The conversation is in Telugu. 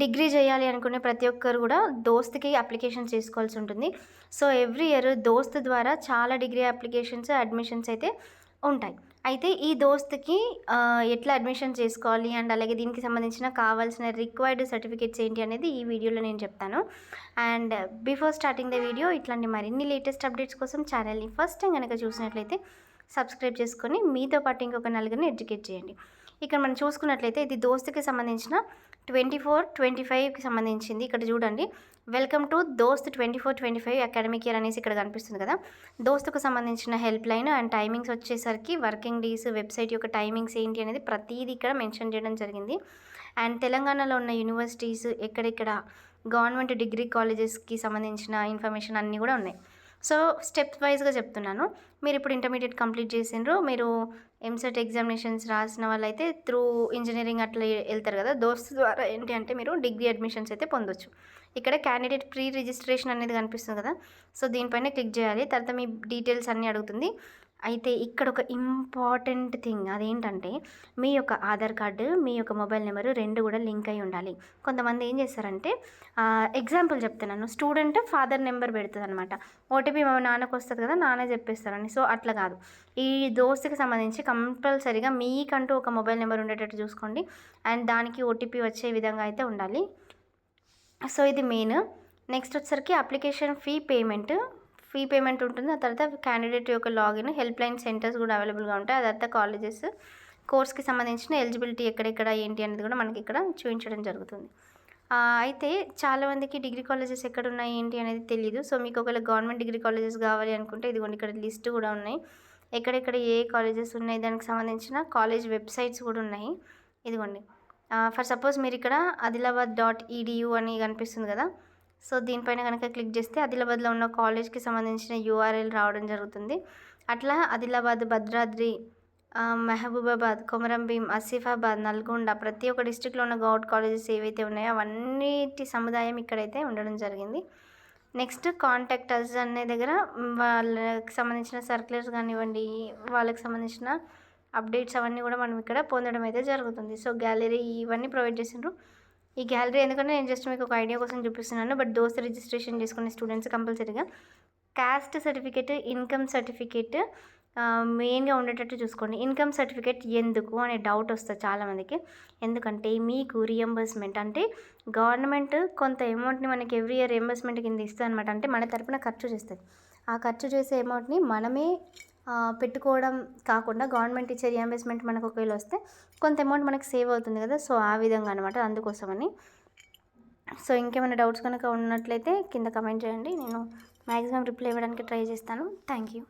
డిగ్రీ చేయాలి అనుకునే ప్రతి ఒక్కరు కూడా దోస్త్‌కి అప్లికేషన్ చేసుకోవాల్సి ఉంటుంది. సో, ఎవ్రీ ఇయర్ దోస్త్ ద్వారా చాలా డిగ్రీ అప్లికేషన్స్, అడ్మిషన్స్ అయితే ఉంటాయి. అయితే ఈ దోస్త్‌కి ఎట్లా అడ్మిషన్ చేసుకోవాలి అండ్ అలాగే దీనికి సంబంధించిన కావాల్సిన రిక్వైర్డ్ సర్టిఫికేట్స్ ఏంటి అనేది ఈ వీడియోలో నేను చెప్తాను. And before starting the video ఇట్లాంటి మరిన్ని లేటెస్ట్ అప్డేట్స్ కోసం ఛానల్‌ని ఫస్ట్ టైం గనక చూసినట్లయితే సబ్స్క్రైబ్ చేసుకొని మీతో పాటు ఇంకొక నలుగురిని ఎడ్యుకేట్ చేయండి. ఇక్కడ మనం చూసుకున్నట్లయితే ఇది దోస్త్‌కి సంబంధించిన 24, 25కి సంబంధించింది. ఇక్కడ చూడండి, వెల్కమ్ టు దోస్త్ 24, 25 అకాడమిక్ ఇయర్ అనేసి ఇక్కడ కనిపిస్తుంది కదా. దోస్తుకు సంబంధించిన హెల్ప్ లైన్ అండ్ టైమింగ్స్ వచ్చేసరికి వర్కింగ్ డేస్, వెబ్సైట్ యొక్క టైమింగ్స్ ఏంటి అనేది ప్రతీది ఇక్కడ మెన్షన్ చేయడం జరిగింది. అండ్ తెలంగాణలో ఉన్న యూనివర్సిటీస్ ఎక్కడెక్కడ గవర్నమెంట్ డిగ్రీ కాలేజెస్కి సంబంధించిన ఇన్ఫర్మేషన్ అన్నీ కూడా ఉన్నాయి. సో స్టెప్ వైజ్గా చెప్తున్నాను. మీరు ఇప్పుడు ఇంటర్మీడియట్ కంప్లీట్ చేసిండ్రు, మీరు ఎంసెట్ ఎగ్జామినేషన్స్ రాసిన వాళ్ళైతే త్రూ ఇంజనీరింగ్ అట్లా వెళ్తారు కదా. దోస్త్ ద్వారా ఏంటి అంటే మీరు డిగ్రీ అడ్మిషన్స్ అయితే పొందొచ్చు. ఇక్కడ క్యాండిడేట్ ప్రీ రిజిస్ట్రేషన్ అనేది కనిపిస్తుంది కదా. సో దీనిపైన క్లిక్ చేయాలి. తర్వాత మీ డీటెయిల్స్ అన్నీ అడుగుతుంది. అయితే ఇక్కడ ఒక ఇంపార్టెంట్ థింగ్ అదేంటంటే మీ యొక్క ఆధార్ కార్డు, మీ యొక్క మొబైల్ నెంబరు 2 కూడా లింక్ అయి ఉండాలి. కొంతమంది ఏం చేస్తారంటే ఎగ్జాంపుల్ చెప్తున్నాను, స్టూడెంట్ ఫాదర్ నెంబర్ పెడుతుందనమాట. ఓటీపీ మా నాన్నకు వస్తుంది కదా, నాన్నే చెప్పేస్తారని. సో అట్లా కాదు. ఈ దోస్తుకి సంబంధించి కంపల్సరీగా మీకంటూ ఒక మొబైల్ నెంబర్ ఉండేటట్టు చూసుకోండి. అండ్ దానికి ఓటీపీ వచ్చే విధంగా అయితే ఉండాలి. సో ఇది మెయిన్. నెక్స్ట్ వచ్చేసరికి అప్లికేషన్ ఫీ పేమెంట్ ఉంటుంది. ఆ తర్వాత క్యాండిడేట్ యొక్క లాగిన్, హెల్ప్ లైన్ సెంటర్స్ కూడా అవైలబుల్గా ఉంటాయి. ఆ తర్వాత కాలేజెస్, కోర్స్కి సంబంధించిన ఎలిజిబిలిటీ ఎక్కడెక్కడ ఏంటి అనేది కూడా మనకి ఇక్కడ చూపించడం జరుగుతుంది. అయితే చాలామందికి డిగ్రీ కాలేజెస్ ఎక్కడ ఉన్నాయి ఏంటి అనేది తెలియదు. సో మీకు ఒకవేళ గవర్నమెంట్ డిగ్రీ కాలేజెస్ కావాలి అనుకుంటే ఇదిగోండి ఇక్కడ లిస్ట్ కూడా ఉన్నాయి. ఎక్కడెక్కడ ఏ కాలేజెస్ ఉన్నాయి దానికి సంబంధించిన కాలేజ్ వెబ్సైట్స్ కూడా ఉన్నాయి. ఇదిగోండి, ఫర్ సపోజ్ మీరు ఇక్కడ adilabad.edu అని కనిపిస్తుంది కదా. సో దీనిపైన కనుక క్లిక్ చేస్తే ఆదిలాబాద్లో ఉన్న కాలేజ్కి సంబంధించిన యూఆర్ఎల్ రావడం జరుగుతుంది. అట్లా ఆదిలాబాద్, భద్రాద్రి, మహబూబాబాద్, కొమరంభీం, ఆసిఫాబాద్, నల్గొండ ప్రతి ఒక్క డిస్టిక్లో ఉన్న గౌట్ కాలేజెస్ ఏవైతే ఉన్నాయో అవన్నిటి సముదాయం ఇక్కడైతే ఉండడం జరిగింది. నెక్స్ట్ కాంటాక్ట్ అస్ అనే దగ్గర వాళ్ళకి సంబంధించిన సర్క్యులర్స్ కానివ్వండి, వాళ్ళకి సంబంధించిన అప్డేట్స్ అవన్నీ కూడా మనం ఇక్కడ పొందడం అయితే జరుగుతుంది. సో గ్యాలరీ ఇవన్నీ ప్రొవైడ్ చేసిండ్రు. ఈ గ్యాలరీ ఎందుకంటే నేను జస్ట్ మీకు ఒక ఐడియా కోసం చూపిస్తున్నాను. బట్ దోస్త్ రిజిస్ట్రేషన్ చేసుకునే స్టూడెంట్స్ కంపల్సరీగా కాస్ట్ సర్టిఫికేట్, ఇన్కమ్ సర్టిఫికేట్ మెయిన్గా ఉండేటట్టు చూసుకోండి. ఇన్కమ్ సర్టిఫికేట్ ఎందుకు అనే డౌట్ వస్తుంది చాలామందికి. ఎందుకంటే మీకు రియంబర్స్మెంట్ అంటే గవర్నమెంట్ కొంత అమౌంట్ని మనకి ఎవ్రీ ఇయర్ రియంబర్స్మెంట్ కింద ఇస్తుంది అనమాట. అంటే మన తరపున ఖర్చు చేస్తుంది. ఆ ఖర్చు చేసే అమౌంట్ని మనమే పెట్టుకోవడం కాకుండా గవర్నమెంట్ ఇచ్చే రియంబర్స్మెంట్ మనకు ఒకవేళ వస్తే కొంత అమౌంట్ మనకు సేవ్ అవుతుంది కదా. సో ఆ విధంగా అనమాట, అందుకోసమని. సో ఇంకేమైనా డౌట్స్ కనుక ఉన్నట్లయితే కింద కమెంట్ చేయండి, నేను మ్యాక్సిమం రిప్లై ఇవ్వడానికి ట్రై చేస్తాను. Thank you.